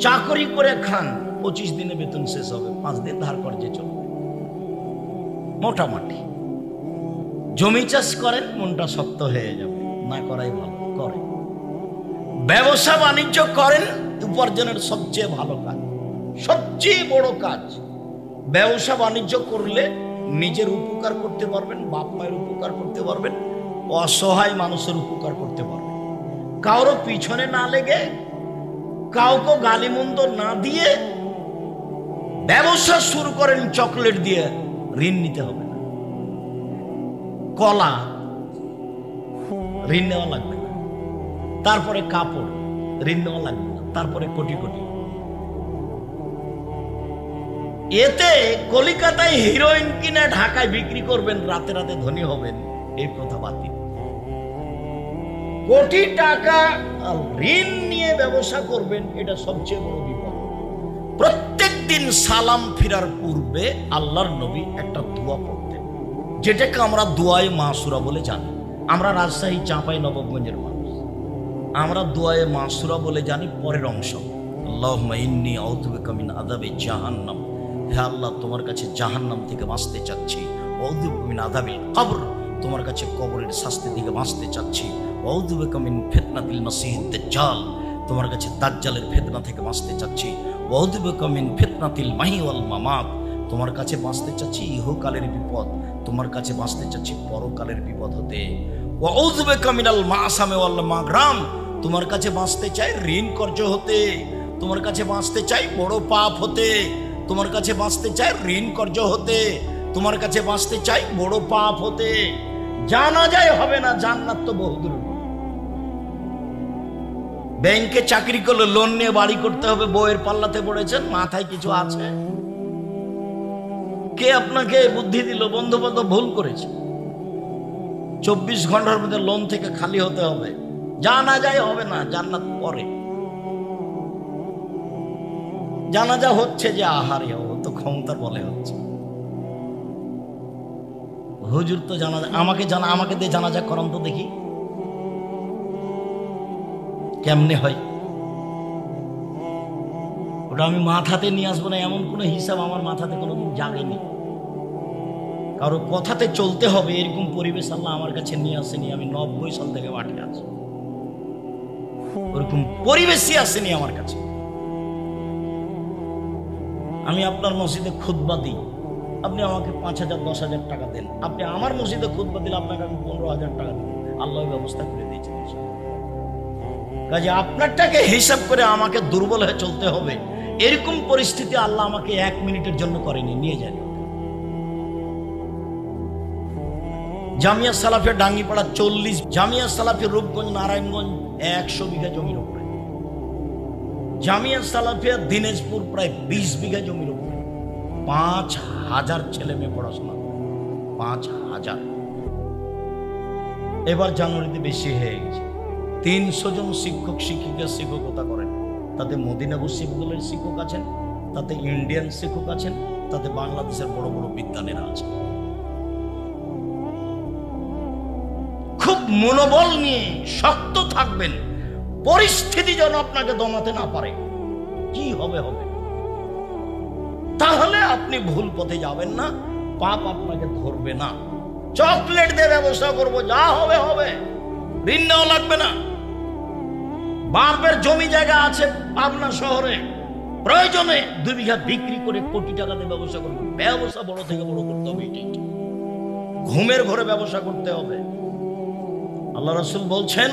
চাকরি করে খান, 25 দিনে বেতন শেষ হবে, 5 দিন ধার কর্জে চলবে মোটামুটি। জমি চাষ করেন, মনটা শক্ত হয়ে যাবে, না করাই ভালো। করে ব্যবসা বাণিজ্য করেন, উপার্জনের সবচেয়ে ভালো কাজ, সবচেয়ে বড় কাজ। ব্যবসা বাণিজ্য করলে নিজের উপকার করতে পারবেন, বাপ মায়ের উপকার করতে পারবেন, অসহায় মানুষের উপকার করতে পারবেন। কারো পিছনে না লেগে, কাউকে গালিমন্দ না দিয়ে ব্যবসা শুরু করেন। চকলেট দিয়ে ঋণ নিতে হবে না, কলা ঋণ নেওয়া লাগবে না, তারপরে কাপড় ঋণ নেওয়া লাগবে না, তারপরে কোটি কোটি। এতে কলিকাতায় হিরোইন কিনে ঢাকায় বিক্রি করবেন, রাতে রাতে ধনী হবেন, এই প্রথা বাতিল। কোটি টাকা ঋণ নিয়ে ব্যবসা করবেন, এটা সবচেয়ে বড় বিপদ। প্রত্যেক দিন সালাম ফিরার পূর্বে আল্লাহর নবী একটা দোয়া পড়তেন, যেটাকে আমরা দোয়ায়ে মাসুরা বলে জানি। আমরা রাজশাহী চাঁপাই নবাবগঞ্জের মানুষ, আমরা দোয়ায়ে মাসুরা বলে জানি পরের অংশ, আল্লাহুম্মা ইন্নী আউযু বিকা মিন আযাবি জাহান্নাম। হে আল্লাহ, তোমার কাছে জাহান্নাম থেকে বাঁচতে চাচ্ছি। আউযু বিকা মিন আযাবিল কবর, তোমার কাছে কবরের শাস্তি থেকে বাঁচতে চাচ্ছি। আউযু বিকা মিন ফিতনাতিল মাসিহিদ দাজ্জাল, তোমার কাছে দাজ্জালের ফিতনা থেকে বাঁচতে চাচ্ছি। আউযু বিকা মিন ফিতনাতিল মাহি ওয়াল মামাত, তোমার কাছে বাঁচতে চাচ্ছি ইহকালের বিপদ, তোমার কাছে বাঁচতে চাচ্ছি পরকালের বিপদ হতে। আউযু বিকা মিনাল মাসামি ওয়াল মাগরাম, তোমার কাছে বাঁচতে চাই ঋণ কর্জ হতে, তোমার কাছে বাঁচতে চাই বড় পাপ হতে, তোমার কাছে বাঁচতে চাই ঋণ কর্জ হতে, তোমার কাছে বাঁচতে চাই বড় পাপ হতে। জানা যায় হবে না, জান্নাত তো বহুদূর। ব্যাংকে চাকরি করলে লোন নিয়ে বাড়ি করতে হবে, বউয়ের পাল্লাতে পড়েছেন, মাথায় কিছু আছে? কে আপনাকে বুদ্ধি দিল? বন্ধু বান্ধব ভুল করেছে। 24 ঘন্টার মধ্যে লোন থেকে খালি হতে হবে, জানা যায় হবে না, জান্নাত পরে। জানাজা হচ্ছে যে আহারে, ও তো ক্ষমতার বলে হচ্ছে। হুজুর তো জানাজা, আমাকে দিয়ে জানাজা করান তো দেখি কেমনে হয়। ওটা আমি মাথাতে নিয়ে আসবো না, এমন কোনো হিসাব আমার মাথাতে কোনোদিন জাগেনি। কারো কথাতে চলতে হবে, এরকম পরিবেশ আল্লাহ আমার কাছে নিয়ে আসেনি। আমি 90 সাল থেকে মাঠে আছি, ওরকম পরিবেশই আসেনি আমার কাছে। আমি আপনার মসজিদে খুতবা দিই, আপনি আমাকে 5,000 10,000 টাকা দেন। আপনি আমার মসজিদে খুতবা দিলে আপনাকে আমি 15,000 টাকা দিই। আল্লাহ ব্যবস্থা করে দিয়েছেন। কাজে আপনারটাকে হিসাব করে আমাকে দুর্বল হয়ে চলতে হবে, এরকম পরিস্থিতি আল্লাহ আমাকে 1 মিনিটের জন্য করেনি, নিয়ে যান। জামিয়া সালাফিয়া ডাঙ্গিপাড়া 40, জামিয়া সালাফিয়া রূপগঞ্জ নারায়ণগঞ্জ 100 বিঘা জমির উপরে, জামিয়া সালাফিয়া দিনাজপুর প্রায় 20 বিঘা জমির উপরে, 5,000 ছেলে মেয়ে পড়াশোনা, 5,000। এবার জানুয়ারিতে বেশি হয়ে গেছে। 300 জন শিক্ষক শিক্ষিকা শিক্ষকতা করেন। তাতে মদিনা বিশ্ববিদ্যালয়ের শিক্ষক আছেন, তাতে ইন্ডিয়ান শিক্ষক আছেন, তাতে বাংলাদেশের বড় বড় বিজ্ঞানীরা আছেন। খুব মনোবল নিয়ে শক্ত থাকবেন, পরিস্থিতি যেন আপনাকে দমাতে না পারে। কি হবে হবে, তাহলে আপনি ভুল পথে যাবেন না, পাপ আপনাকে ধরবে না। চকলেট দিয়ে ব্যবসা করবো, যা হবে হবে, ঋণ নেওয়া লাগবে না। বাপের জমি জায়গা আছে পাবনা শহরে, প্রয়োজনে 2 বিঘা বিক্রি করে কোটি টাকা দিয়ে ব্যবসা করবো। ব্যবসা বড় থেকে বড় করতে হবে, এটাই ঘুমের ঘরে ব্যবসা করতে হবে। আল্লাহ রাসূল বলছেন,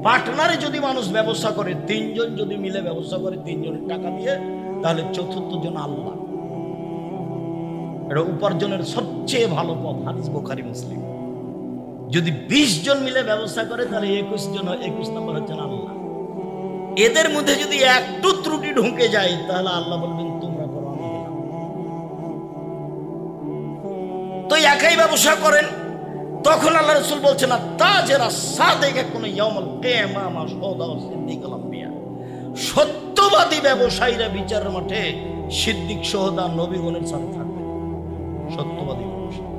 পার্টনারে যদি মানুষ ব্যবসা করে, 3 জন যদি মিলে ব্যবসা করে 3 জনের টাকা দিয়ে, তাহলে 4র্থ জন আল্লাহ। এটা উপার্জনের সবচেয়ে ভালো পথ, হাদিস বুখারী মুসলিম। যদি 20 জন মিলে ব্যবসা করে, তাহলে 21 জন, 21 নম্বর হচ্ছেন আল্লাহ। এদের মধ্যে যদি একটু ত্রুটি ঢুকে যায়, তাহলে আল্লাহ বলবেন তোমরা করো, আমি গেলাম। তো একাই ব্যবসা করেন, তখন আল্লাহ রাসূল বলছেন, তাজেরা সাদেক কোন ইয়াউমুল কিয়ামা মা শুহাদা ওয়া সিদ্দিকুল আম্বিয়া, সত্যবাদী ব্যবসায়ীরা বিচারের মাঠে সিদ্দিক শুহাদা নবীগণের সাথে থাকবে। সত্যবাদী ব্যবসায়ী,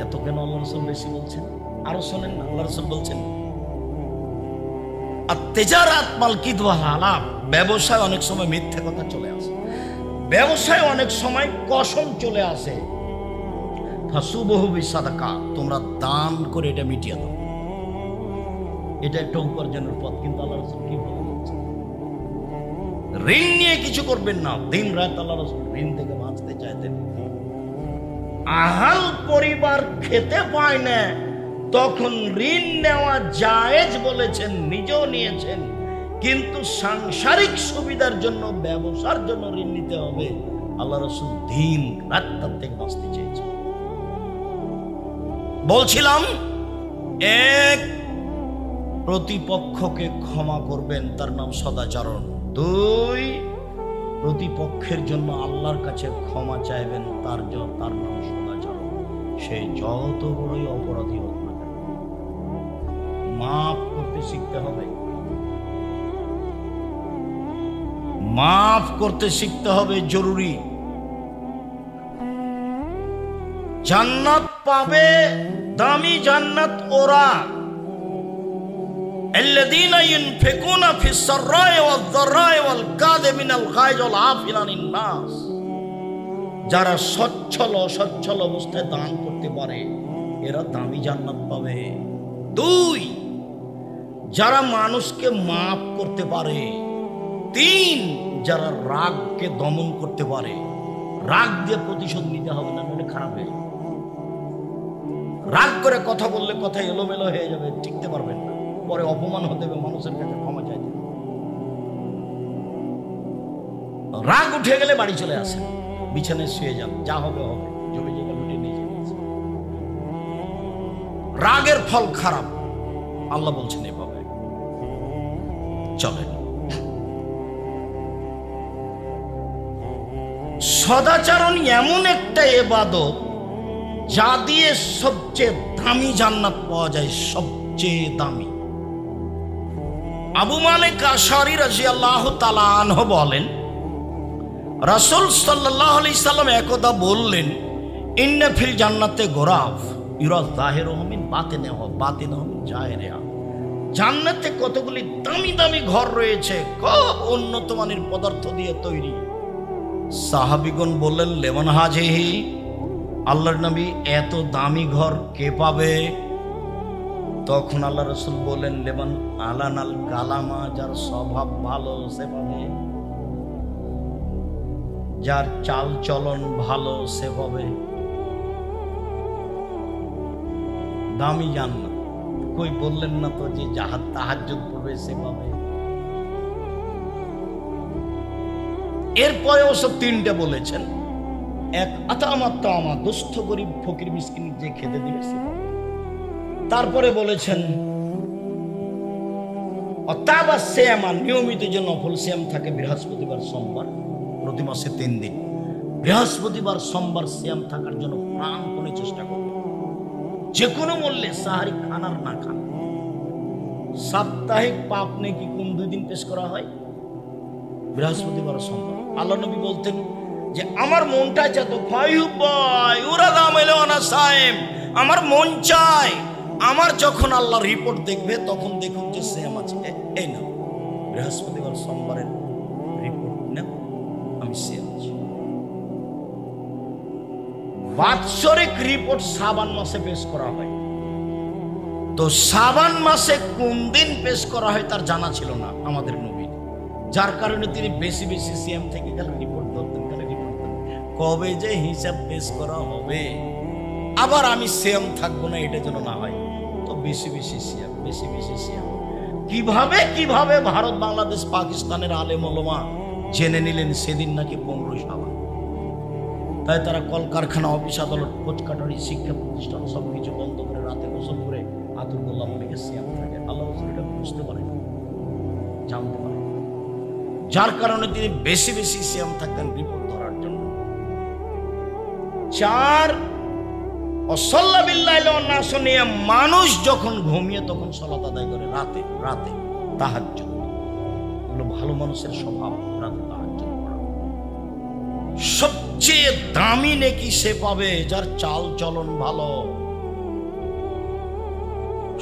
এত কেন আল্লাহ রাসূল বেশি বলছেন? আরো শোনেন না, আল্লাহ রাসূল বলছেন, আর তেজারাত মালকিদুল হালাল, ব্যবসায় অনেক সময় মিথ্যে কথা চলে আসে, ব্যবসায় অনেক সময় কসম চলে আসে। ফাসুবহু বিসাদাকা, তোমরা দান করে এটা মিটিয়ে দাও। এটা একটা উপার্জনের পথ, কিন্তু আল্লাহ রাসূল কি বলেছেন? ঋণ নিয়ে কিছু করবেন না। দিন রাত আল্লাহ রাসূল ঋণ থেকে বাঁচতে চাইতেন। আহাল পরিবার খেতে পায় না, তখন ঋণ নেওয়া জায়েজ বলেছেন, নিজেও নিয়েছেন, কিন্তু সাংসারিক সুবিধার জন্য, ব্যবসার জন্য ঋণ নিতে হবে। আল্লাহ রাসূল দিন রাত তার থেকে বাঁচতে চেয়েছেন। বলছিলাম, এক, প্রতিপক্ষকে ক্ষমা করবেন, তার নাম সদাচরণ। দুই, প্রতিপক্ষের জন্য আল্লাহর কাছে ক্ষমা চাইবেন, তার নাম সদাচরণ। সে যত বড়ই অপরাধী হোক না কেন, মাফ করতে শিখতে হবে। মাফ করতে শিখতে হবে, জরুরি। জান্নাত পাবে, দামি জান্নাত ওরা, الذين ينفقون في السراء والضراء والكاظمين الغيظ والعافين عن الناس, যারা সচ্ছল অসচ্ছল অবস্থায় দান করতে পারে, এরা দামি জান্নাত পাবে। দুই, যারা মানুষকে মাফ করতে পারে। তিন, যারা রাগকে দমন করতে পারে। রাগ দিয়ে প্রতিশোধ নিতে হবে না, এটা খারাপ হয়ে যাবে। রাগ করে কথা বললে কথা এলোমেলো হয়ে যাবে, টিকতে পারবেন না, পরে অপমান হতে হবে, মানুষের কাছে ক্ষমা চাইতে হবে। রাগ উঠে গেলে বাড়ি চলে আসেন, বিছানায় শুয়ে যান, যা হবে হবে, জমি জায়গা লুটে নিয়ে যাবেন। রাগের ফল খারাপ, আল্লাহ বলছেন এভাবে। চলেন, সদাচরণ এমন একটা ইবাদত যা দিয়ে সবচেয়ে দামি জান্নাত পাওয়া যায়, সবচেয়ে দামি। আবু মালিক আশআরী রাদিয়াল্লাহু তাআলা আনহু বলেন, রাসূল সাল্লাল্লাহু আলাইহি সাল্লাম একদা বললেন, ইন্না ফিল জান্নাতে গোরাফ ইউরা যাহিরুহু মিন বাতিনিহা বাতিনুহু মিন যাহিরিহা। জান্নাতে কতগুলি দামি দামি ঘর রয়েছে, খুব উন্নত মানের পদার্থ দিয়ে তৈরি। সাহাবীগণ বললেন, লেমান হাজিহি, আল্লাহর নবী এত দামি ঘর কে পাবে? তখন আল্লাহ রাসূল বললেন, লেমান আলানাল কালামা, যার স্বভাব ভালো সে পাবে, যার চাল চলন ভালো সে পাবে। দামি জান্নাত কই বললেন না তো যে তাহাজ্জুদ পড়বে সে পাবে। এরপরে অবশ্য তিনটা বলেছেন, এক, আতামাত্তামা, দুস্থ গরিব ফকির মিসকিন যে খেতে দিবে সে পাবে। তারপরে বলেছেন অতাবা সিয়ামা, নিয়মিত যে নফল সিয়াম থাকে, বৃহস্পতিবার সোমবার, প্রতি মাসে 3 দিন, বৃহস্পতিবার সোমবার সিয়াম থাকার জন্য প্রাণপণে চেষ্টা করবে। যে কোনো মূল্যে সাহারি খান আর না খান। সাপ্তাহিক পাপ নেকি কোন 2 দিন পেশ করা হয়? বৃহস্পতিবার সোমবার। আল্লাহ নবী বলতেন যে আমার মনটা চাইতো, আমার মন চায়, আমার যখন আল্লাহ রিপোর্ট দেখবে তখন দেখুন যে সিয়াম আছে, এই না বৃহস্পতিবার সোমবারের রিপোর্ট না, আমি সিয়াম আছি। বাৎসরিক রিপোর্ট শাবান মাসে পেশ করা হয়, তো শাবান মাসে কোন দিন পেশ করা হয় তার জানা ছিল না আমাদের নবীর, যার কারণে তিনি বেশি বেশি সিয়াম থেকে গেলে রিপোর্ট ধরতেন, কবে যে হিসাব পেশ করা হবে, আবার আমি সিয়াম থাকবো না, এটা যেন না হয়, তো বেশি বেশি সিয়াম, বেশি বেশি সিয়াম। কিভাবে কিভাবে ভারত, বাংলাদেশ, পাকিস্তানের আলেম ওলামা জেনে নিলেন সেদিন নাকি 15 শাবান। তাই তারা কলকারখানা, অফিস আদালত, কোচকাটারি, শিক্ষা প্রতিষ্ঠান সবকিছু বন্ধ করে রাতে গোসল করে আতুল্লাহ মলিকে সিয়াম থাকে। আল্লাহ রাসূল এটা বুঝতে পারেন, জানতে পারেন, যার কারণে তিনি বেশি বেশি সিয়াম থাকতেন রিপোর্ট ধরার জন্য। 4, অসাল্লা বিল্লাহি ওয়ান নাস নিয়ে, মানুষ যখন ঘুমিয়ে তখন সালাত আদায় করে রাতে, রাতে তাহাজ্জুদ। এগুলো ভালো মানুষের স্বভাব, রাতে তাহাজ্জুদ করা। সবচেয়ে দামি নেকি সে পাবে যার চাল চলন ভালো।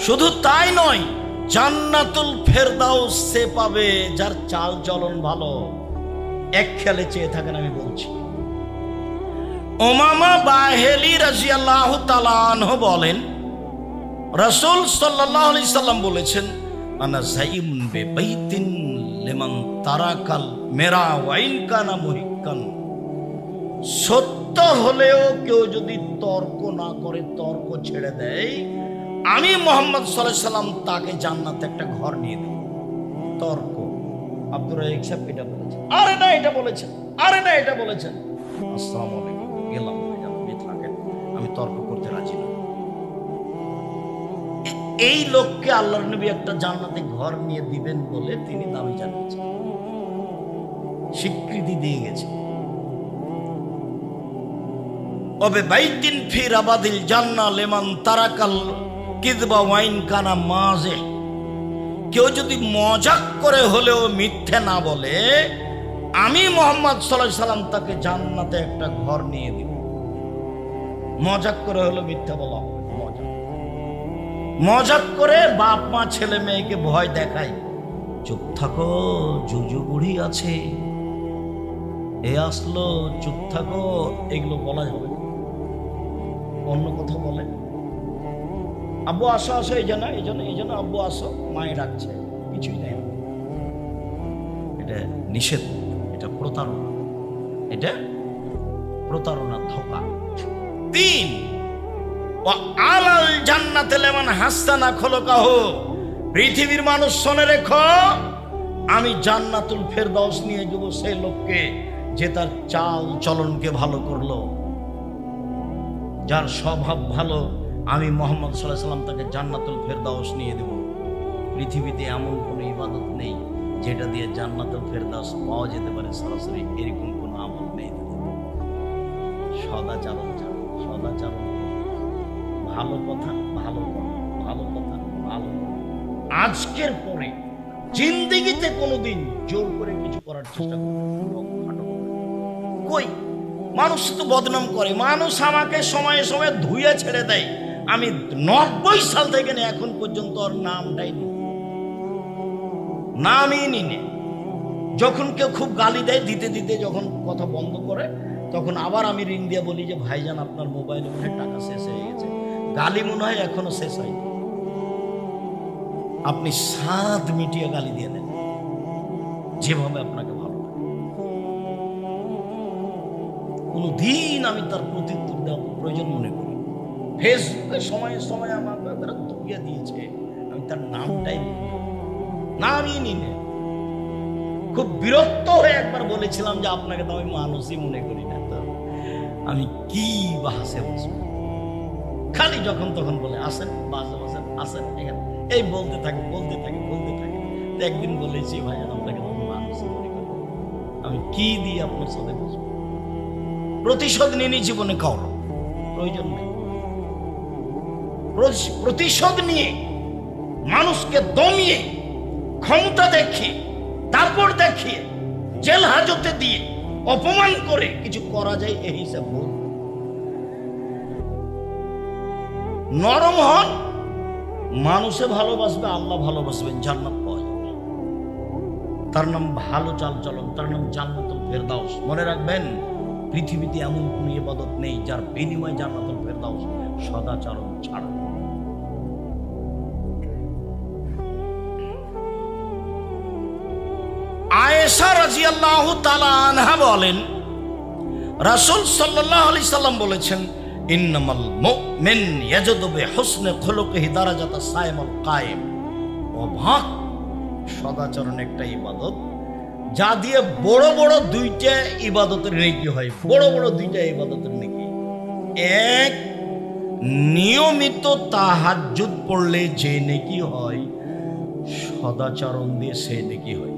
শুধু তাই নয়, জান্নাতুল ফেরদাউস সে পাবে যার চাল চলন ভালো। এক খেয়ালে চেয়ে থাকেন, আমি বলছি। উমামা বাহেলি রাদিয়াল্লাহু তাআলা আনহু বলেন, রাসূল সাল্লাল্লাহু আলাইহি সাল্লাম বলেছেন, আনা যাইমুন বিবাইতিন লিমান তারাকাল মেরা ওয়া ইন কানা মুহিক্কান। সত্য হলেও কেউ যদি তর্ক না করে, তর্ক ছেড়ে দেয়, আমি মুহাম্মদ সাল্লাল্লাহু আলাইহি সাল্লাম তাকে জান্নাতে একটা ঘর নিয়ে দেব। তর্ক আব্দুর রাজ্জাক সাহেব এটা বলেছেন, আরে না এটা বলেছেন, আরে না এটা বলেছেন। আসসালামু আলাইকুম, গেলাম, থাকেন, আমি তর্ক করতে রাজি না। এই লোককে আল্লাহর নবী একটা জান্নাতে ঘর নিয়ে দিবেন বলে তিনি দাবি জানিয়েছেন, স্বীকৃতি দিয়ে গেছে। ওবে বাইতিন ফি রাবাদিল জান্নাহ লিমান তারাকাল কিযবা ওয়া ইন কানা মাজে। কেউ যদি মজাক করে হলেও মিথ্যে না বলে, আমি মুহাম্মদ সাল্লাল্লাহু আলাইহি সাল্লাম তাকে জান্নাতে একটা ঘর নিয়ে দিব। মজাক করে হলো মিথ্যা বলা, মজাক করে বাপ মা ছেলে মেয়েকে ভয় দেখায়, চুপ থাকো জুজু বুড়ি আছে, এ আসলো, চুপ থাকো, এগুলো বলা যাবে। অন্য কথা বলে, আব্বু আসো আসো, এই জন্য আব্বু আসো, মায়ে ডাকছে, কিছুই নেই। এটা নিষেধ, এটা প্রতারণা, এটা প্রতারণা, ধোঁকা। 3 আলাল জান্নাতে লিমান হাসানা খলকাহু। পৃথিবীর মানুষ শোনে রেখো, আমি জান্নাতুল ফেরদাউস নিয়ে যাব সেই লোককে যে তার চাল চলনকে ভালো করলো, যার স্বভাব ভালো। আমি মুহাম্মদ সাল্লাল্লাহু আলাইহি সাল্লাম তাকে জান্নাতুল ফেরদাউস নিয়ে দেব। পৃথিবীতে এমন কোনো ইবাদত নেই যেটা দিয়ে জান্নাতুল ফেরদাউস পাওয়া যেতে পারে সরাসরি, এরকম কোনো আমল নেই। সদাচরণ, সদাচরণ, ভালো কথা, ভালো কথা, ভালো কথা, ভালো। আজকের পরে জিন্দেগিতে কোনোদিন জোর করে কিছু করার চেষ্টা করব কই? মানুষ তো বদনাম করে, মানুষ আমাকে সময়ে সময়ে ধুয়ে ছেড়ে দেয়। আমি 90 সাল থেকে এখন পর্যন্ত ওর নামটাই নি, নামই নিনে। যখন কেউ খুব গালি দেয়, দিতে দিতে যখন কথা বন্ধ করে, তখন আবার আমি রিং দিয়ে বলি যে ভাইজান আপনার মোবাইলে মনে হয় টাকা শেষ হয়ে গেছে। গালি মনে হয় এখনো শেষ হয়নি, আপনি স্বাদ মিটিয়ে গালি দিয়ে দেন যেভাবে আপনাকে ভালো লাগে। কোনদিন আমি তার প্রত্যুত্তর দেওয়ার প্রয়োজন মনে করি। ফেসবুকে সময়ে সময়ে আমাকে তারা ধুয়ে দিয়েছে, আমি তার নামটাই নামই নিনে। খুব বিরক্ত হয়ে একবার বলেছিলাম যে আপনাকে তো আমি মানুষই মনে করি না, তো আমি কি বাসে বসবো? খালি যখন তখন বলে আসেন, বাসে বসেন, আসেন, এখানে এই বলতে থাকে, বলতে থাকে, বলতে থাকে। একদিন বলেছি ভাই আপনাকে তো মানুষই মনে করি, আমি কি দিয়ে আপনার সাথে বসবো? প্রতিশোধ নিয়ে জীবনে কারো প্রয়োজন নেই। প্রতিশোধ নিয়ে মানুষকে দমিয়ে, ক্ষমতা দেখিয়ে, তারপর দেখিয়ে, জেল হাজতে দিয়ে, অপমান করে কিছু করা যায়, এই হিসাব ভুল। নরম হন, মানুষে ভালোবাসবে, আল্লাহ ভালোবাসবেন, জান্নাত পাওয়া যাবে। তার নাম ভালো চাল চলন, তার নাম জান্নাতুল ফেরদাউস। মনে রাখবেন, পৃথিবীতে এমন কোন ইবাদত নেই যার বিনিময়ে জান্নাতুল ফেরদাউস সদাচরণ ছাড়া। আয়েশা রাদিয়াল্লাহু তাআলা আনহা বলেন, রাসূল সাল্লাল্লাহু আলাইহি সাল্লাম বলেছেন, ইন্নামাল মুমিন ইয়াজুদু বিহুসনি খুলুকিহি দারাজাতাস সাইমুল কায়েম। অবাক, সদাচরণ একটা ইবাদত যা দিয়ে বড় বড় 2টা ইবাদতের নেকি হয়। বড় বড় 2টা ইবাদতের নেকি। এক, নিয়মিত তাহাজ্জুদ পড়লে যে নেকি হয়, সদাচরণ দিয়ে সে নেকি হয়।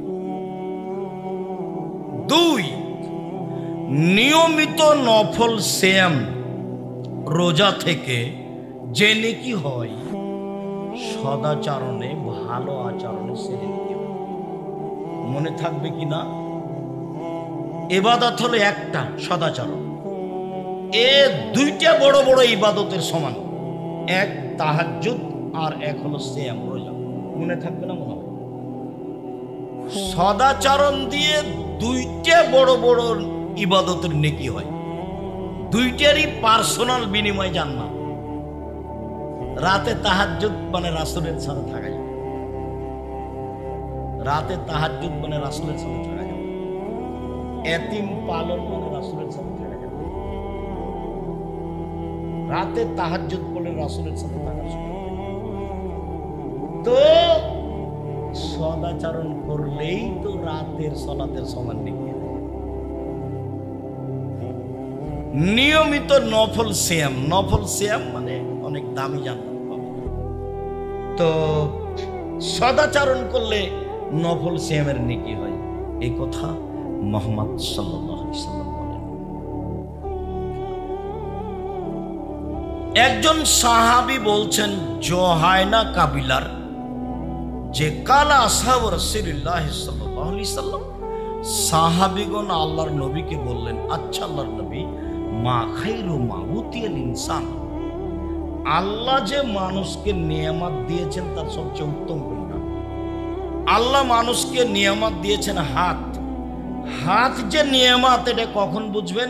2, নিয়মিত নফল সিয়াম, রোজা থেকে যে নেকি হয়, সদাচরণে, ভালো আচরণে সে নেকি হয়। মনে থাকবে কিনা? ইবাদত হলো একটা, সদাচরণ। এ 2টা বড় বড় ইবাদতের সমান। এক তাহাজ্জুদ আর এক হলো সিয়াম, রোজা। মনে থাকবে না মনে হয়? সদাচরণ দিয়ে দুইটা বড় বড় ইবাদতের নেকি হয়, দুইটারই পার্সোনাল বিনিময় জান্নাত। রাতে তাহাজ্জুদ মানে রাসূলের সাথে থাকা যায়, রাতে তাহাজ্জুদ মানে রাসূলের সাথে থাকা যায়, এতিম পালন মানে রাসূলের সাথে থাকা যায়, রাতে তাহাজ্জুদ পড়লে রাসূলের সাথে থাকা যায়। তো সদাচরণ করলেই তো রাতের সালাতের সমান নেকি। নিয়মিত নফল সিয়াম, নফল সিয়াম মানে অনেক দামি জান্নাত পাবে। তো সদাচরণ করলে নফল সিয়ামের নেকি হয়, এই কথা মুহাম্মদ সাল্লাল্লাহু আলাইহি সাল্লাম বলেন। একজন সাহাবী বলছেন, জোহায়না কাবিলার যে কালা আসহাব রাসূলুল্লাহ সাল্লাল্লাহু আলাইহি সাল্লাম, সাহাবীগণ আল্লাহর নবীকে বললেন, আচ্ছা আল্লাহর নবী, মা খাইরু মা উতিয়াল ইনসান, আল্লাহ যে মানুষকে নিয়ামত দিয়েছেন তার সবচেয়ে উত্তম কোনটা? আল্লাহ মানুষকে নিয়ামত দিয়েছেন হাত, হাত যে নিয়ামত এটা কখন বুঝবেন?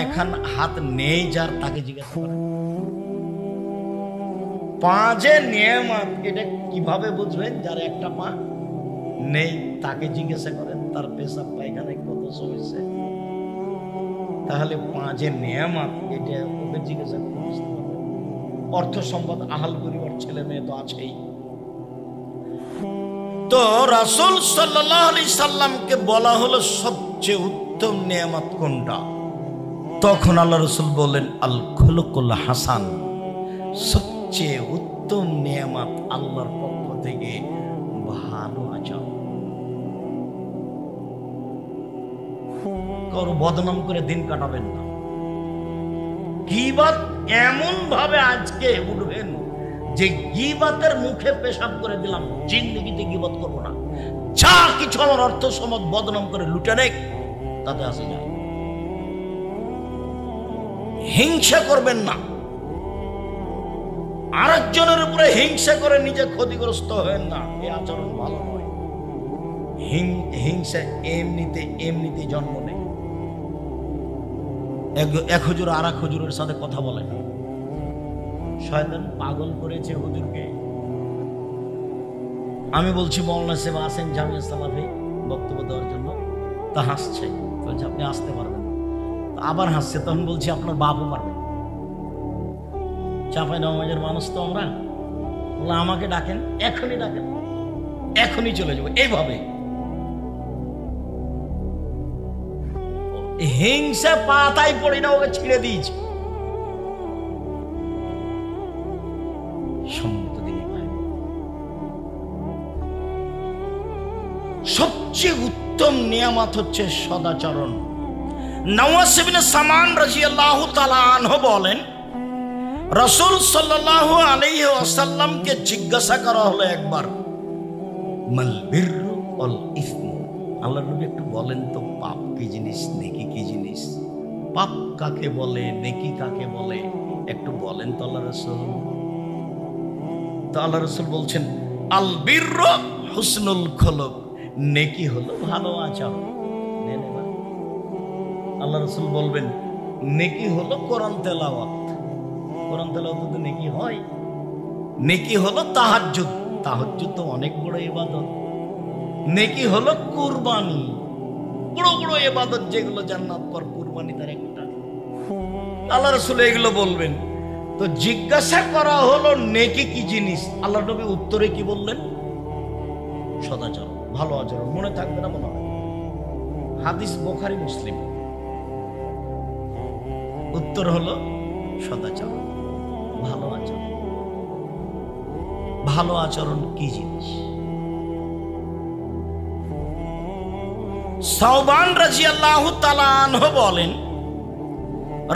এখন হাত নেই যার তাকে জিজ্ঞাসা করেন। পা যে নিয়ামত এটা কিভাবে বুঝবেন? যার একটা পা নেই তাকে জিজ্ঞাসা করেন তার পেশাব পায়খানায় কত সমস্যা। তাহলে পা যে নিয়ামত এটা ওকে জিজ্ঞাসা করে বুঝতে পারবেন। অর্থ সম্পদ আহাল পরিবার ছেলে মেয়ে তো আছেই। তো রাসূল সাল্লাল্লাহু আলাইহি সাল্লামকে বলা হলো সবচেয়ে উত্তম নিয়ামত কোনটা? তখন আল্লাহ রাসূল বললেন, আল খুলুকুল হাসান, সবচেয়ে উত্তম নিয়ামত আল্লাহর পক্ষ থেকে ভালো আচরণ। কারো বদনাম করে দিন কাটাবেন না। গীবত এমন ভাবে আজকে উঠবেন যে গীবতের মুখে পেশাব করে দিলাম, জিন্দেগিতে গীবত করবো না, যা কিছু আমার অর্থ সম্পদ বদনাম করে লুটে নেক তাতে আসে যায়। হিংসা করবেন না, আরেকজনের উপরে হিংসা করে নিজে ক্ষতিগ্রস্ত হবেন না, এই আচরণ ভালো নয়। হিংসা এমনিতে জন্ম নেয়। এক হুজুর আর এক হুজুরের সাথে কথা বলে, শয়তান পাগল করেছে হুজুরকে। আমি বলছি মওলানা সাহেব আসেন জামিয়া সালাফি বক্তব্য দেওয়ার জন্য, তা হাসছে, বলছে আপনি আসতে পারবেন না। আবার হাসছে, তখন বলছি আপনার বাপও পারবে। চাঁপাইনবাবগঞ্জের মানুষ তো আমরা, বলে আমাকে ডাকেন, এখনই ডাকেন, এখনই চলে যাবো। এইভাবে হিংসা পাতাই পড়ি না, ওকে ছিঁড়ে দিয়েছে। সবচেয়ে উত্তম নিয়ামত হচ্ছে সদাচরণ। নওয়াস ইবনে সামান রাদিয়াল্লাহু তাআলা আনহু বলেন, রাসূল সাল্লাল্লাহু আলাইহি ওয়াসাল্লামকে জিজ্ঞাসা করা হলো একবার, মাল বিররু ওয়াল ইসম, আল্লাহর নবী একটু বলেন তো পাপ কি জিনিস, নেকি কি জিনিস? পাপ কাকে বলে, নেকি কাকে বলে, একটু বলেন তো আল্লাহ রাসূল। তো আল্লাহ রাসূল বলছেন, আল বিররু হুসনুল খুলুক, নেকি হলো ভালো আচরণ। আল্লাহ রাসূল বলবেন, নেকি হলো কোরআন তেলাওয়াত, কোরআন তেলাওয়াত তো নেকি হয়। নেকি হলো তাহাজ্জুদ, তাহাজ্জুদ তো অনেক বড় ইবাদত। নেকি হলো কুরবানি, বড় বড় ইবাদত যেগুলো জান্নাত পর, কুরবানি তার একটা। আল্লাহ রাসূল এগুলো বলবেন। তো জিজ্ঞাসা করা হলো নেকি কি জিনিস, আল্লাহ নবী উত্তরে কি বললেন? সদাচরণ, ভালো আচরণ। মনে থাকবে না মনে হয়? হাদিস বুখারী মুসলিম। উত্তর হলো সদাচরণ, ভালো আচরণ। ভালো আচরণ কি জিনিস? সাওবান রাদিয়াল্লাহু তাআলা আনহু বলেন,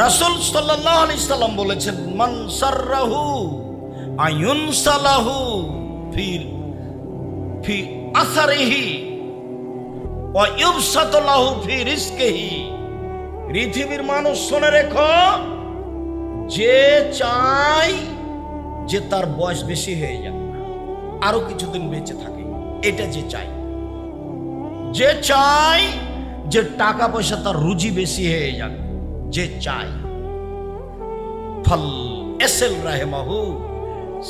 রাসূল সাল্লাল্লাহু আলাইহি সাল্লাম বলেছেন, মান সাররাহু আয়ুনসালাহু ফি আসারিহি ওয়া ইবসাতু লাহু ফি রিজকিহি। পৃথিবীর মানুষ শুনে রেখো, যে চায় যে তার বয়স বেশি হয়ে যাক, আরো কিছুদিন বেঁচে থাকে, এটা যে চাই যে টাকা পয়সা তার রুজি বেশি হয়ে যাক, যে চাই ফল এসেল রাহেমাহু,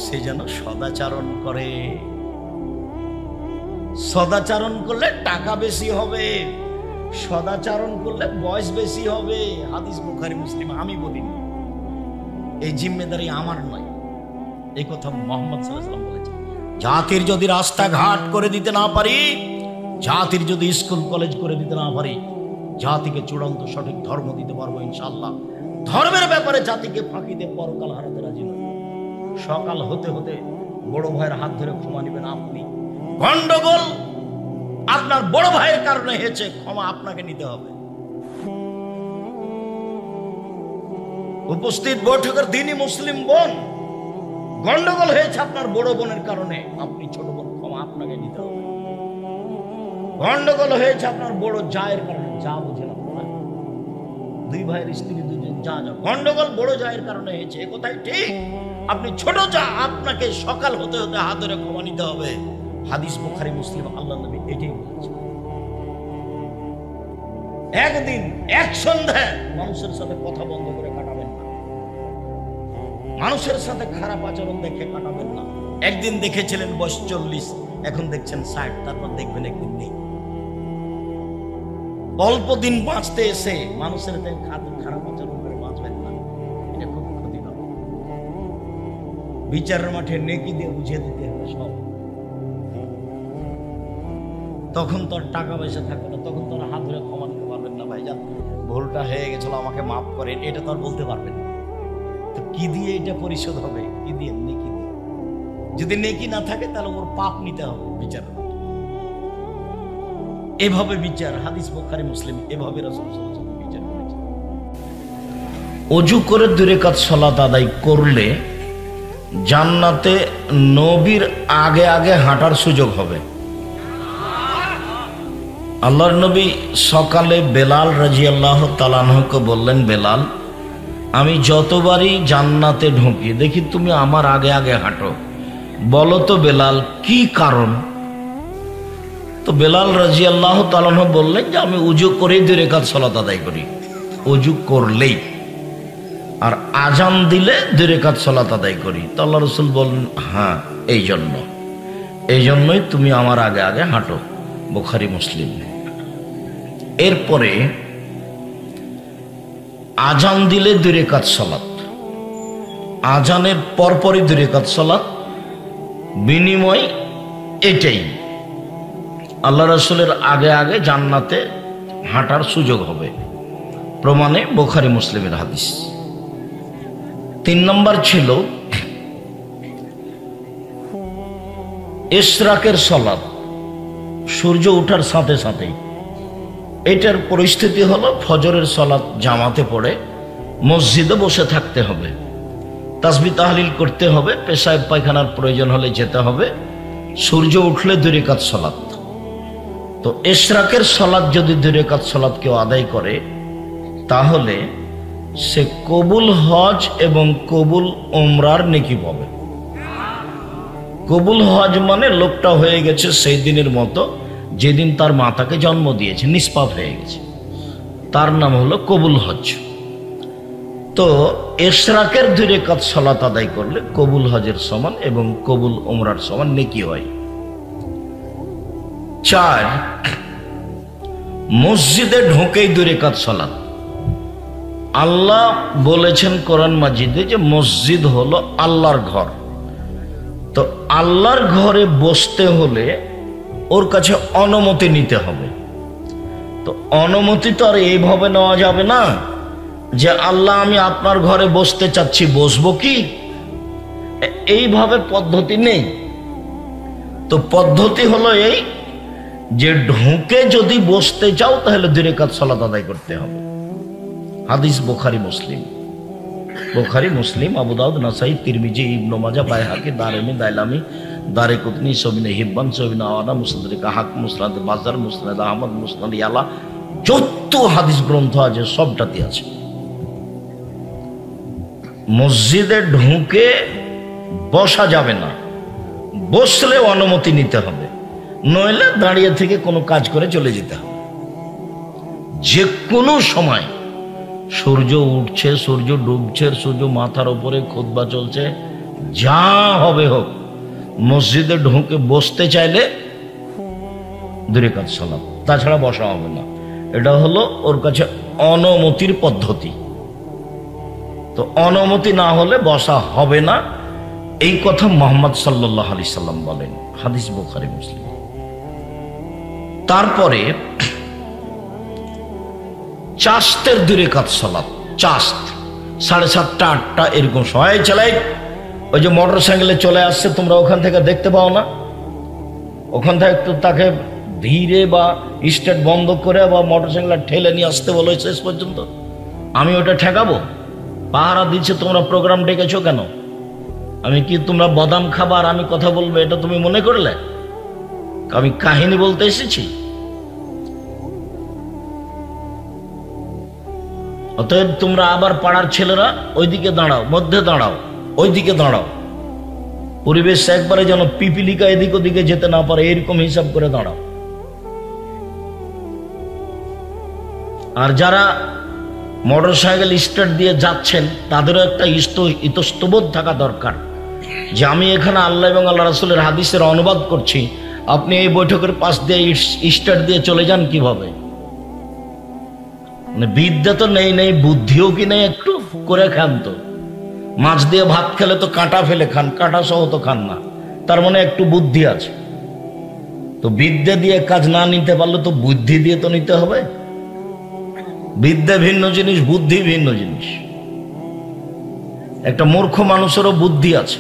সে যেন সদাচরণ করে। সদাচরণ করলে টাকা বেশি হবে, সদাচরণ করলে বয়স বেশি হবে। হাদিস বুখারী মুসলিম। আমি বলিনি, এই জিম্মেদারি আমার নয়, এই কথা মুহাম্মদ সাল্লাল্লাহু আলাইহি ওয়াসাল্লাম বলেছেন। জাতির যদি রাস্তাঘাট করে দিতে না পারি, জাতির যদি স্কুল কলেজ করে দিতে না পারি, জাতিকে চূড়ান্ত সঠিক ধর্ম দিতে পারবো ইনশাআল্লাহ। ধর্মের ব্যাপারে জাতিকে ফাঁকি দিয়ে পরকাল হারাতে রাজি নয়। সকাল হতে হতে বড় ভাইয়ের হাত ধরে ক্ষমা নেবেন আপনি। গন্ডগোল আপনার বড় ভাইয়ের কারণে হয়েছে, ক্ষমা আপনাকে নিতে হবে। উপস্থিত বৈঠকের দিনই মুসলিম বোন, গন্ডগোল হয়েছে আপনার বড় বোনের কারণে, আপনি ছোট বোন, ক্ষমা আপনাকে নিতে হবে। গন্ডগোল হয়েছে আপনার বড় জায়ের কারণে, যা বুঝলাম না, দুই ভাইয়ের স্ত্রী দুজন যা গন্ডগোল বড় জায়ের কারণে হয়েছে, এ কথাই ঠিক। আপনি ছোট যা, আপনাকে সকাল হতে হতে হাত ধরে ক্ষমা নিতে হবে। হাদিস বুখারী মুসলিম, আল্লাহ নবী এটাই বলেছেন। একদিন এক সন্ধ্যায় মানুষের সাথে কথা বন্ধ করে কাটাবেন না, মানুষের সাথে খারাপ আচরণ দেখে কাটাবেন না। একদিন দেখেছিলেন বয়স 40, এখন দেখছেন 60, তারপর দেখবেন একদিন নেই। অল্প দিন বাঁচতে এসে মানুষের খারাপ আচরণ করে বাঁচবেন না, এটা খুব ক্ষতিকর। বিচারের মাঠে নেকি দিয়ে বুঝিয়ে দিতে হবে সব। তখন তোর টাকা পয়সা থাকবে না, তখন তোর হাত ধরে ক্ষমা নিতে পারবেন না, ভাইজান ভুলটা হয়ে গেছিল, আমাকে মাফ করেন, এটা তোর বলতে পারবেন না। তো কি দিয়ে এটা পরিশোধ হবে? কি দিয়ে? নেকি দিয়ে। যদি নেকি না থাকে তাহলে ওর পাপ নিতে হবে বিচারের মাঠে। এভাবে বিচার, হাদিস বুখারী মুসলিম, এভাবে রাসূল সাল্লাল্লাহু আলাইহি ওয়াসাল্লাম বিচার করেছেন। ওযু করে 2 রাকাত সালাত আদায় করলে জান্নাতে নবীর আগে আগে হাঁটার সুযোগ হবে। আল্লাহর নবী সকালে বেলাল রাদিয়াল্লাহু তাআলা আনহুকে বললেন, বেলাল, আমি যতবারই জান্নাতে ঢুকি দেখি তুমি আমার আগে আগে হাঁটো, বলো তো বেলাল কি কারণ? তো বেলাল রাদিয়াল্লাহু তাআলা আনহু বললেন যে আমি ওযু করেই 2 রাকাত সালাত আদায় করি, ওযু করলেই, আর আজান দিলে 2 রাকাত সালাত আদায় করি। তো আল্লাহ রাসূল বললেন, হ্যাঁ এই জন্যই তুমি আমার আগে আগে হাঁটো, বুখারী মুসলিম। এরপরে আজান দিলে 2 রাকাত সালাত, আজানের পরপরই 2 রাকাত সালাত, বিনিময় এটাই আল্লাহ রাসূলের আগে আগে জান্নাতে হাঁটার সুযোগ হবে, প্রমাণে বুখারী মুসলিমের হাদিস। 3 নম্বর ছিল ইশরাকের সালাত, সূর্য ওঠার সাথে সাথে। এটার পরিস্থিতি হলো ফজরের সালাত জামাতে পড়ে মসজিদে বসে থাকতে হবে, তাসবিহ তাহলিল করতে হবে, পেশাব পায়খানার প্রয়োজন হলে যেতে হবে, সূর্য উঠলে 2 রাকাত সালাত। তো ইশরাকের সালাত যদি 2 রাকাত সালাত কেউ আদায় করে তাহলে সে কবুল হজ এবং কবুল উমরার নেকি পাবে। কবুল হজ মানে লোকটা হয়ে গেছে সেই দিনের মতো যেদিন তার মাতাকে জন্ম দিয়েছে, নিষ্পাপ হয়ে গেছে, তার নাম হলো কবুল হজ। তো ইশরাকের 2 রাকাত সালাত আদায় করলে কবুল হজের সমান এবং কবুল উমরার সমান নেকি হয়। 4, মসজিদে ঢোকেই 2 রাকাত সালাত। আল্লাহ বলেছেন কোরআন মাজিদে যে মসজিদ হলো আল্লাহর ঘর। তো আল্লাহর ঘরে বসতে হলে ওর কাছে অনুমতি নিতে হবে। তো অনুমতি তো আর এইভাবে নেওয়া যাবে না যে আল্লাহ আমি আপনার ঘরে বসতে চাচ্ছি, বসবো কি? এইভাবে পদ্ধতি নেই। তো পদ্ধতি হলো এই যে ঢুকে যদি বসতে চাও তাহলে 2 রাকাত সালাত আদায় করতে হবে। হাদিস বুখারী মুসলিম, আবু দাউদ, নাসাই, তিরমিজি, ইবনে মাজাহ, বাইহাকি, দারমি, দাইলামি, দারকুতনি, সুবিনে হিব্বান, সুবিনে আওয়ানা, মুসনাদ হাক, মুসনাদ বাজার, মুসনাদ আহমদ, মুসনাদ ইয়ালা, যত হাদিস গ্রন্থ আছে সবটাতে আছে। মসজিদে ঢুকে বসা যাবে না, বসলে অনুমতি নিতে হবে, নইলে দাঁড়িয়ে থেকে কোনো কাজ করে চলে যেতে হবে। যে কোনো সময় সূর্য উঠছে, সূর্য ডুবছে, সূর্য মাথার উপরে খুতবা চলছে, যা হবে হোক, মসজিদে ঢুকে বসতে চাইলে 2 রাকাত সালাত, তাছাড়া বসা হবে না। এটা হলো ওর কাছে অনুমতির পদ্ধতি। তো অনুমতি না হলে বসা হবে না, এই কথা মুহাম্মদ সাল্লাল্লাহু আলাইহি সাল্লাম বলেন, হাদিস বুখারী মুসলিম। তারপরে চাস্তের 2 রাকাত সালাত, চাস্ত 7:30 8টা এরকম সময় চালাই। ওই যে মোটর সাইকেলে চলে আসছে, তোমরা ওখান থেকে দেখতে পাও না? ওখান থেকে একটু তাকে ধীরে বা স্টার্ট বন্ধ করে বা মোটর সাইকেল ঠেলে নিয়ে আসতে বলো শেষ পর্যন্ত। আমি ওটা ঠেকাবো? পাহারা দিচ্ছে, তোমরা প্রোগ্রাম ডেকেছো কেন? আমি কি তোমরা বাদাম খাবার আমি কথা বলবো এটা তুমি মনে করলে? আমি কাহিনী বলতে এসেছি। অতএব তোমরা আবার পাড়ার ছেলেরা ওইদিকে দাঁড়াও, মধ্যে দাঁড়াও, ওইদিকে দাঁড়াও, পরিবেশ একবারে যেন পিপিলিকা এদিক ওদিকে যেতে না পারে এরকম হিসাব করে দাঁড়াও। আর যারা মোটর সাইকেল স্টার্ট দিয়ে যাচ্ছেন তাদেরও একটা ইতস্তবোধ থাকা দরকার যে আমি এখানে আল্লাহ এবং আল্লাহ রাসূলের হাদিসের অনুবাদ করছি, আপনি এই বৈঠকের পাশ দিয়ে স্টার্ট দিয়ে চলে যান কিভাবে? বিদ্যা তো নেই, বুদ্ধিও কি নেই? একটু করে খান তো। মাছ দিয়ে ভাত খেলে তো কাঁটা ফেলে খান, কাঁটা সহ তো খান না, তার মানে একটু বুদ্ধি আছে। তো বিদ্যা দিয়ে কাজ না নিতে পারলে তো বুদ্ধি দিয়ে তো নিতে হবে। বিদ্যা ভিন্ন জিনিস, বুদ্ধি ভিন্ন জিনিস। একটা মূর্খ মানুষেরও বুদ্ধি আছে।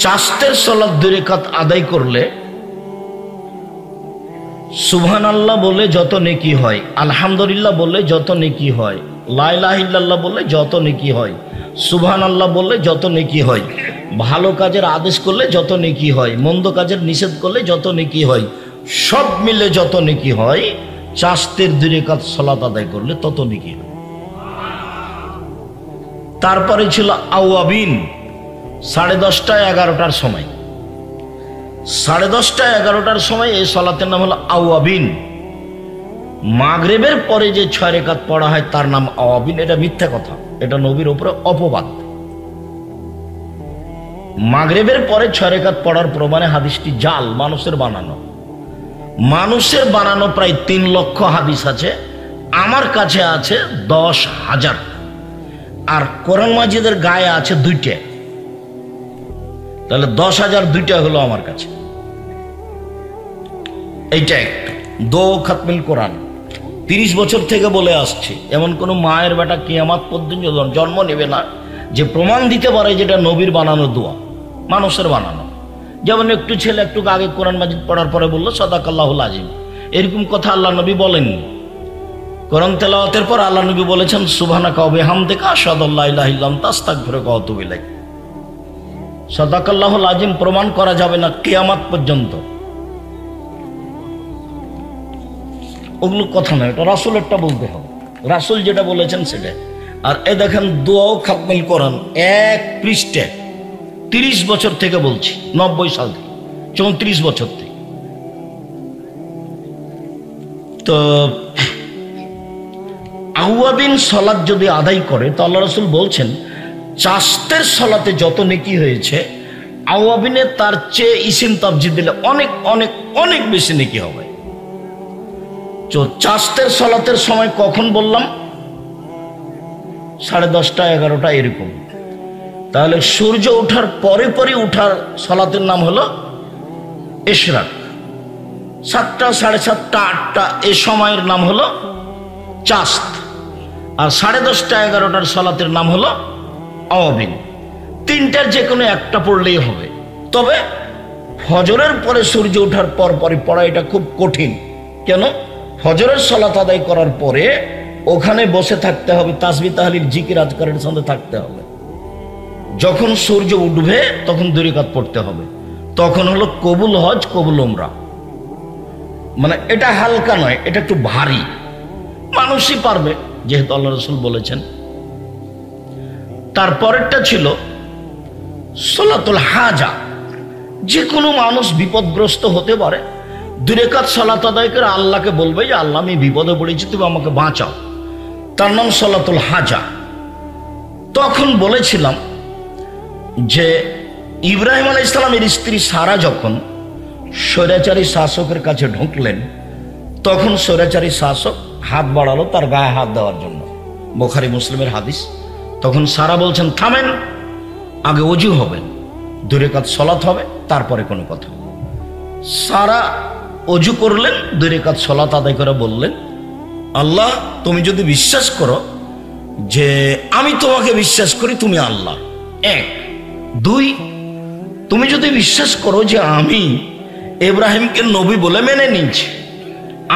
চাস্তের সালাত 2 রাকাত আদায় করলে সুবহানাল্লাহ বলে যত নেকি হয়, আলহামদুলিল্লাহ বলে যত নেকি হয়, লা ইলাহা ইল্লাল্লাহ বলে যত নেকি হয়, সুবহানাল্লাহ বললে যত নেকি হয়, ভালো কাজের আদেশ করলে যত নেকি হয়, মন্দ কাজের নিষেধ করলে যত নেকি হয়, সব মিলে যত নেকি হয়, চাস্তের 2 রাকাত সালাত আদায় করলে তত নেকি হয়। তারপরে ছিল আওয়াবিন, 10:30টা 11টার সময়। 10:30টা 11টার সময় এই সালাতের নাম হলো আওয়াবিন। মাগরিবের পরে যে 6 রাকাত পড়া হয় তার নাম আওয়াবিন। এটা মিথ্যা কথা, এটা নবীর উপরে অপবাদ। মাগরিবের পরে 6 রাকাত পড়ার প্রমাণে হাদিসটি জাল, মানুষের বানানো। মানুষের বানানো প্রায় 3 লক্ষ হাদিস আছে, আমার কাছে আছে 10,000। আর কোরআন মাজিদের গায়ে আছে 2টা, তাহলে 10,000 2টা হলো আমার কাছে। এইটা একটা দো খাতমিল কোরআন 30 বছর থেকে বলে আসছে। এমন কোন মায়ের বেটা কিয়ামত পর্যন্ত জন্ম নেবে না যে প্রমাণ দিতে পারে যেটা নবীর বানানো দোয়া, মানুষের বানানো। যেমন একটু ছেলে একটু আগে কোরআন মাজিদ পড়ার পরে বললো সাদাকাল্লাহুল আজিম, এরকম কথা আল্লাহ নবী বলেননি। কোরআন তেলাওয়াতের পর আল্লাহ নবী বলেছেন সুবহানাকা ওয়া বিহামদিকা আশহাদু আল্লা ইলাহা ইল্লা আনতা আস্তাগফিরুকা ওয়া আতুবু ইলাইক। সাদাকাল্লাহুল আজিম প্রমাণ করা যাবে না কিয়ামত পর্যন্ত। ওগুলো কথা নয়, এটা রাসূলেরটা বলতে হবে, রাসূল যেটা বলেছেন সেটা। আর এ দেখেন দোয়াও খাতমিল কোরআন 1 পৃষ্ঠা, 30 বছর থেকে বলছি, 90 সাল থেকে, 34 বছর থেকে। তো আওয়াবিন সালাত যদি আদায় করে তো আল্লাহ রাসূল বলছেন চাস্তের সালাতে যত নেকি হয়েছে আওয়াবিনে তার চেয়ে ইসিম তাবজিদ দিলে অনেক অনেক অনেক বেশি নেকি হবে। তো চাস্তের সালাতের সময় কখন বললাম? 10:30টা 11টা এরকম। তাহলে সূর্য ওঠার পরে পরে উঠার সালাতের নাম হলো ইশরাক। 7টা 7:30টা 8টা এই সময়ের নাম হলো চাস্ত। আর 10:30টা 11টার সালাতের নাম হলো আওয়াবিন। 3টার যে কোনো একটা পড়লেই হবে। তবে ফজরের পরে সূর্য ওঠার পর পরে পড়া এটা খুব কঠিন। কেন? ফজরের সালাত আদায় করার পরে ওখানে বসে থাকতে হবে, তাসবিহ তাহলিল জিকির আজকারের সঙ্গে থাকতে হবে। যখন সূর্য উঠবে তখন 2 রাকাত পড়তে হবে। তখন হলো কবুল হজ কবুল উমরা। মানে এটা হালকা নয়, এটা একটু ভারী, মানুষই পারবে যেহেতু আল্লাহ রাসূল বলেছেন। তারপরেরটা ছিল সলাতুল হাজা, যে কোনো মানুষ বিপদগ্রস্ত হতে পারে, 2 রাকাত সালাত আদায় করে আল্লাহকে বলবে যে আল্লাহ আমি বিপদে পড়েছি, তুমি আমাকে বাঁচাও, তার নাম সলাতুল হাজা। তখন বলেছিলাম যে ইব্রাহিম আলাইহিস সালামের স্ত্রী সারা যখন স্বৈরাচারী শাসকের কাছে ঢুকলেন, তখন স্বৈরাচারী শাসক হাত বাড়ালো তার গায়ে হাত দেওয়ার জন্য, বুখারী মুসলিমের হাদিস। তখন সারা বলছেন থামেন, আগে ওযু হবে, 2 রাকাত সালাত হবে, তারপরে কোনো কথা। সারা ওযু করলেন, 2 রাকাত সালাত আদায় করে বললেন, আল্লাহ তুমি যদি বিশ্বাস করো যে আমি তোমাকে বিশ্বাস করি তুমি আল্লাহ, 1। 2, তুমি যদি বিশ্বাস করো যে আমি ইব্রাহিমকে নবী বলে মেনে নিয়েছি,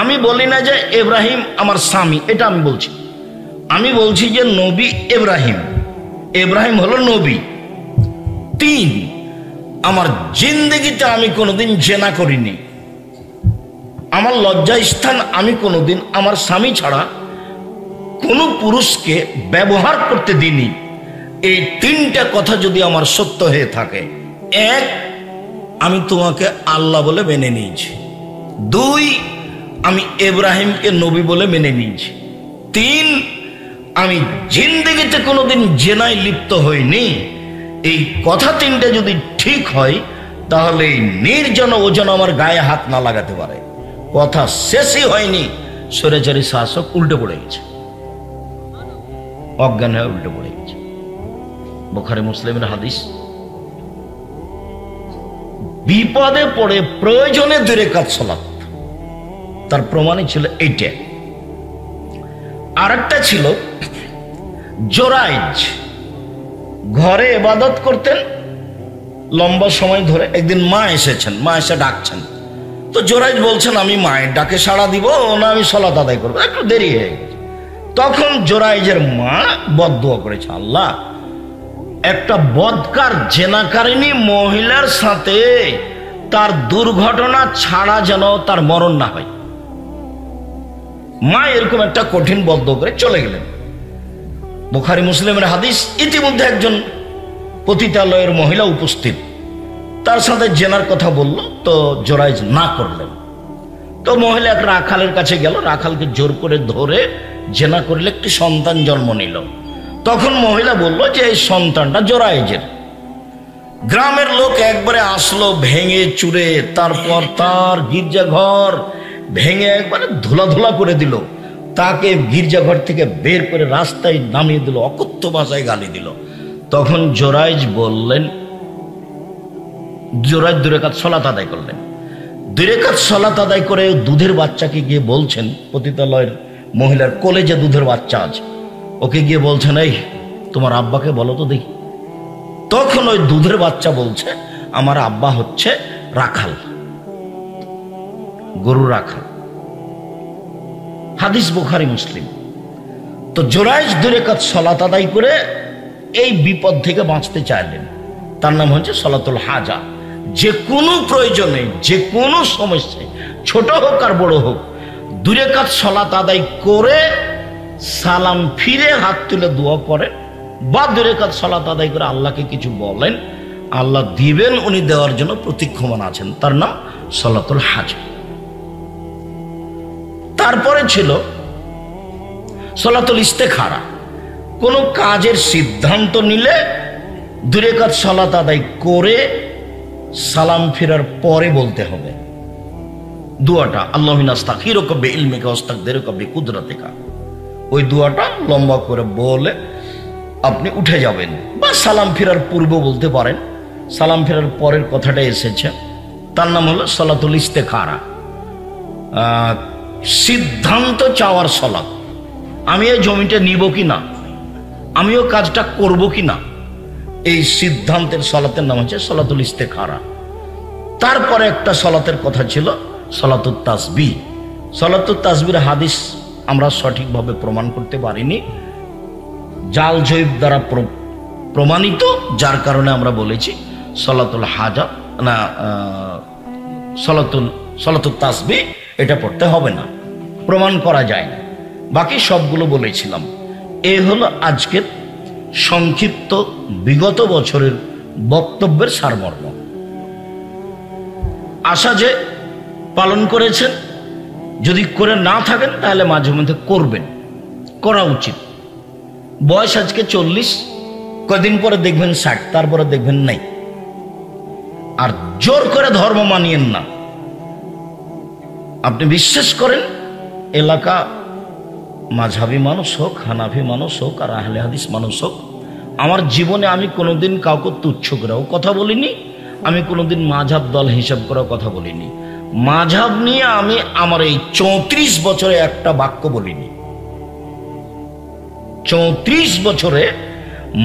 আমি বলি না যে ইব্রাহিম আমার স্বামী, এটা আমি বলছি, আমি বলছি যে নবী ইব্রাহিম, ইব্রাহিম হলো নবী। 3, আমার জিন্দেগিতে আমি কোনোদিন জেনা করিনি, আমার লজ্জা স্থান আমি কোনোদিন আমার স্বামী ছাড়া কোনো পুরুষকে ব্যবহার করতে দিইনি। এই 3টা কথা যদি আমার সত্য হয়ে থাকে, 1, আমি তোমাকে আল্লাহ বলে মেনে নিয়েছি, 2, আমি ইব্রাহিমকে নবী বলে মেনে নিয়েছি, 3, আমি জিন্দেগিতে কোনোদিন জেনায় লিপ্ত হইনি। এই কথা 3টা যদি ঠিক হয়, তাহলে নির্জন ওজন আমার গায়ে হাত না লাগাতে পারে। কথা শেষই হয়নি, স্বৈরাচারী শাসক উল্টে পড়ে গেছে, অজ্ঞান হয়ে উল্টে পড়ে গেছে। বুখারী মুসলিমের হাদিস। বিপদে পড়ে প্রয়োজনে 2 রাকাত সালাত, তার প্রমাণই ছিল এইটা। আরেকটা ছিল জোরাইজ, ঘরে ইবাদত করতেন লম্বা সময় ধরে। একদিন মা এসেছেন, মা এসে ডাকছেন, তো জোরাইজ বলছেন আমি মায়ের ডাকে সাড়া দিব না আমি সালাত আদায় করবো, একটু দেরি হয়ে গেছে। তখন জোরাইজের মা বদদুয়া করেছে, আল্লাহ একটা বদকার জেনাকারিনী মহিলার সাথে তার দুর্ঘটনা ছাড়া যেন তার মরণ না হয়। মা এরকম একটা কঠিন বদদুয়া করে চলে গেলেন। বুখারী মুসলিমের হাদিস। ইতিমধ্যে একজন পতিতালয়ের মহিলা উপস্থিত, তার সাথে জেনার কথা বলল, তো জোরাইজ না করলেন। তো মহিলা এক রাখালের কাছে গেল, রাখালকে জোর করে ধরে জেনা করলে একটি সন্তান জন্ম নিল। তখন মহিলা বলল যে এই সন্তানটা জোরাইজের। গ্রামের লোক একবারে আসলো ভেঙে চুরে, তারপর তার গির্জাঘর ভেঙে একবারে ধুলা করে দিল, তাকে গির্জাঘর থেকে বের করে রাস্তায় নামিয়ে দিল, অকথ্য ভাষায় গালি দিল। তখন জোরাইজ বললেন, জোরাইজ 2 রাকাত সালাত আদায় করলেন। 2 রাকাত সালাত আদায় করে দুধের বাচ্চাকে গিয়ে বলছেন, পতিতালয়ের মহিলার কোলে যে দুধের বাচ্চা আছে, ওকে গিয়ে বলছেন এই তোমার আব্বাকে বলো তো দেখি। তখন ওই দুধের বাচ্চা বলছে আমার আব্বা হচ্ছে রাখাল, গরু রাখাল। হাদিস বুখারী মুসলিম। তো জোরাইজ 2 রাকাত সালাত আদায় করে এই বিপদ থেকে বাঁচতে চাইলেন, তার নাম হচ্ছে সলাতুল হাজা। যে কোনো প্রয়োজনে, যে কোনো সমস্যায়, ছোট হোক আর বড় হোক, 2 রাকাত সালাত আদায় করে সালাম ফিরে হাত তুলে দোয়া করেন, বা 2 রাকাত সালাত আদায় করে আল্লাহকে কিছু বলেন, আল্লাহ দিবেন, উনি দেওয়ার জন্য প্রতীক্ষমান আছেন, তার নাম সলাতুল হাজা। তারপরে ছিল সলাতুল ইস্তেখারা। কোন কাজের সিদ্ধান্ত নিলে 2 রাকাত সালাত আদায় করে সালাম ফেরার পরে বলতে হবে দোয়াটা, আল্লাহুম্মা আস্তাগফিরুকা বিইলমিকা ওয়াস্তাগফিরুকা বিকুদরাতিকা। ওই দোয়াটা লম্বা করে বলে আপনি উঠে যাবেন, বা সালাম ফেরার পূর্বে বলতে পারেন। সালাম ফেরার পরের কথাটা এসেছে, তার নাম হলো সলাতুল ইস্তেখারা, সিদ্ধান্ত চাওয়ার সলাত। আমি এই জমিটা নিব কি না, আমিও কাজটা করব কি না, এই সিদ্ধান্তের সলাতের নাম হচ্ছে সলাতুল ইস্তেখারা। তারপরে একটা সলাতের কথা ছিল সলাতুত তাসবিহ। সলাতুত তাসবির হাদিস আমরা সঠিকভাবে প্রমাণ করতে পারিনি, জাল জৈব দ্বারা প্রমাণিত, যার কারণে আমরা বলেছি সলাতুল হাজা না, সলাতুত তাসবিহ এটা পড়তে হবে না, প্রমাণ করা যায় না। বাকি সবগুলো বলেছিলাম। এই হলো আজকের সংক্ষিপ্ত বিগত বছরের বক্তব্যের সারমর্ম। আশা যে পালন করেছেন, যদি করে না থাকেন তাহলে মাঝে মধ্যে করবেন, করা উচিত। বয়স আজকে 40, কয়দিন পরে দেখবেন 60, তারপরে দেখবেন নাই। আর জোর করে ধর্ম মানিয়েন না। আপনি বিশ্বাস করেন এলাকা মাঝহাবি মানুষ হোক, হানাফি মানুষ হোক, আর আহলে হাদিস মানুষ হোক, আমার জীবনে আমি কোনোদিন কাউকে তুচ্ছ করেও কথা বলিনি, আমি কোনোদিন মাঝহাব দল হিসাব করেও কথা বলিনি। মাঝহাব নিয়ে আমি আমার এই 34 বছরে একটা বাক্য বলিনি। 34 বছরে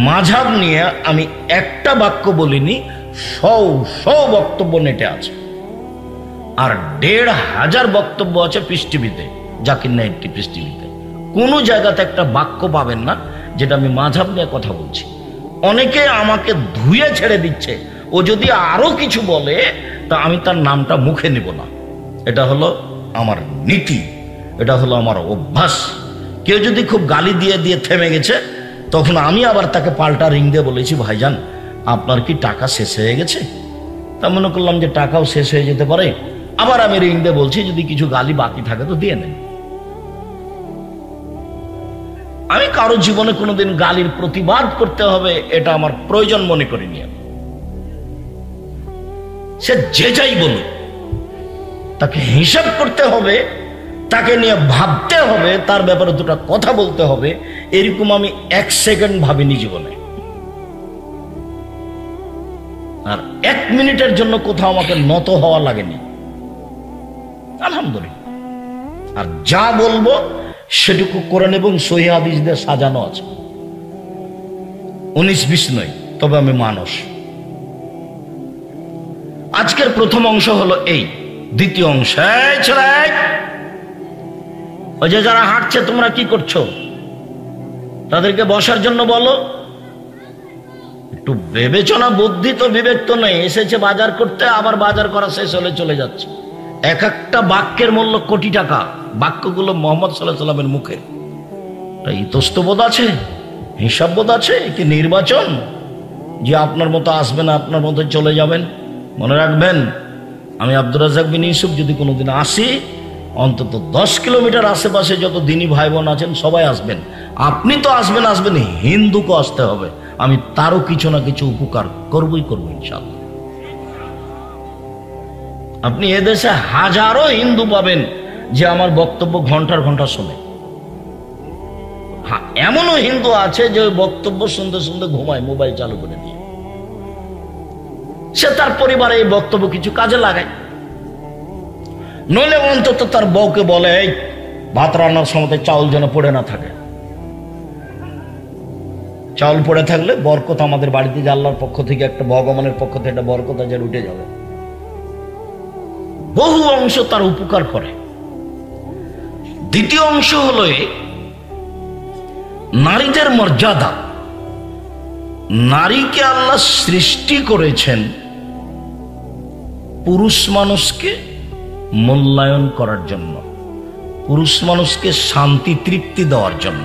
মাঝহাব নিয়ে আমি একটা বাক্য বলিনি। 100 বক্তব্য নেটে আছে, আর 1500 বক্তব্য আছে পিস টিভিতে, জাকির নাইট পিস টিভিতে। কোনো জায়গাতে একটা বাক্য পাবেন না যেটা আমি মাঝহাব নিয়ে কথা বলছি। অনেকে আমাকে ধুয়ে ছেড়ে দিচ্ছে, ও যদি আরো কিছু বলে তা আমি তার নামটা মুখে নিব না। এটা হলো আমার নীতি, এটা হলো আমার অভ্যাস। কেউ যদি খুব গালি দিয়ে দিয়ে থেমে গেছে, তখন আমি আবার তাকে পাল্টা রিং দিয়ে বলেছি, ভাইজান আপনার কি টাকা শেষ হয়ে গেছে? তা মনে করলাম যে টাকাও শেষ হয়ে যেতে পারে, আবার আমি রিং দিয়ে বলছি যদি কিছু গালি বাকি থাকে তো দিয়ে নেন। আমি কারো জীবনে কোনোদিন গালির প্রতিবাদ করতে হবে এটা আমার প্রয়োজন মনে করিনি। সে যে যাই বলুক, তাকে হিসাব করতে হবে, তাকে নিয়ে ভাবতে হবে, তার ব্যাপারে দুটা কথা বলতে হবে, এরকম আমি 1 সেকেন্ড ভাবিনি জীবনে। আর 1 মিনিটের জন্য কোথাও আমাকে নত হওয়া লাগেনি, আলহামদুলিল্লাহ। আর যা বলবো সেটুকু কোরআন এবং সহিহ হাদিস দিয়ে সাজানো আছে, 19-20 নয়। তবে আমি মানুষ। আজকের প্রথম অংশ হলো এই। দ্বিতীয় অংশ, ওই যে যারা হাঁটছে তোমরা কি করছো, তাদেরকে বসার জন্য বলো। একটু বিবেচনা বুদ্ধি তো বিবেক তো নেই। এসেছে বাজার করতে, আবার বাজার করা শেষ হলে চলে যাচ্ছে। এক একটা বাক্যের মূল্য কোটি টাকা। বাক্যগুলো মোহাম্মদ সাল্লাল্লাহু আলাইহি ওয়াসাল্লামের মুখে। ইতস্তবোধ আছে, হিসাববোধ আছে কি নির্বাচন যে আপনার মতো আসবে না, আপনার মতো চলে যাবেন? মনে রাখবেন, আমি আব্দুর রাজ্জাক বিন ইউসুফ যদি কোনোদিন আসি, অন্তত 10 কিলোমিটার আশেপাশে যত দিনী ভাই বোন আছেন সবাই আসবেন। আপনি তো আসবেন, হিন্দুকে আসতে হবে। আমি তারও কিছু না কিছু উপকার করবই করবো ইনশাআল্লাহ। আপনি এদেশে হাজারো হিন্দু পাবেন যে আমার বক্তব্য ঘন্টার ঘন্টা শোনে। হ্যাঁ, এমনও হিন্দু আছে যে বক্তব্য শুনতে শুনতে ঘুমায় মোবাইল চালু করে দিয়ে। সে তার পরিবারে এই বক্তব্য কিছু কাজে লাগায়, নইলে অন্তত তার বউকে বলে এই ভাত রান্নার সময় চাউল যেন পড়ে না থাকে। চাউল পড়ে থাকলে বরকত আমাদের বাড়িতে যে আল্লাহর পক্ষ থেকে একটা, ভগবানের পক্ষ থেকে একটা বরকত আছে, উঠে যাবে। বহু অংশ তার উপকার করে। দ্বিতীয় অংশ হলো নারীদের মর্যাদা। নারীকে আল্লাহ সৃষ্টি করেছেন পুরুষ মানুষকে মূল্যায়ন করার জন্য, পুরুষ মানুষকে শান্তি তৃপ্তি দেওয়ার জন্য।